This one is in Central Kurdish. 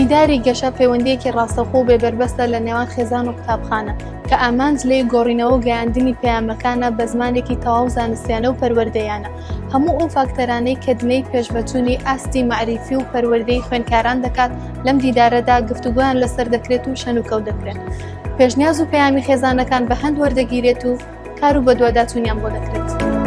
دیداری گەشە پەیوەندیەکی ڕاستەوخۆ و بێبەربەستە لە نێوان خێزان و قوتابخانە کە ئامانج لێ گۆڕینەوە و گەیاندنی پەیامەکانە بە زمانێکی تەواو زانستیانە و پەروەردەیانە. هەموو ئەو فاکتەرانەی کە دنەی پێشبەچوونی ئاستی معریفی و پەروەردەی خوێندکاران دەکات لەم دیدارەدا گفتوگۆیان لەسەر دەکرێت و شەنوکەوت دەکرێت. پێشنیاز و پەیامی خێزانەکان بە هەند وەردەگیرێت و کار و بەدواداچوونیان بۆ دەکرێت.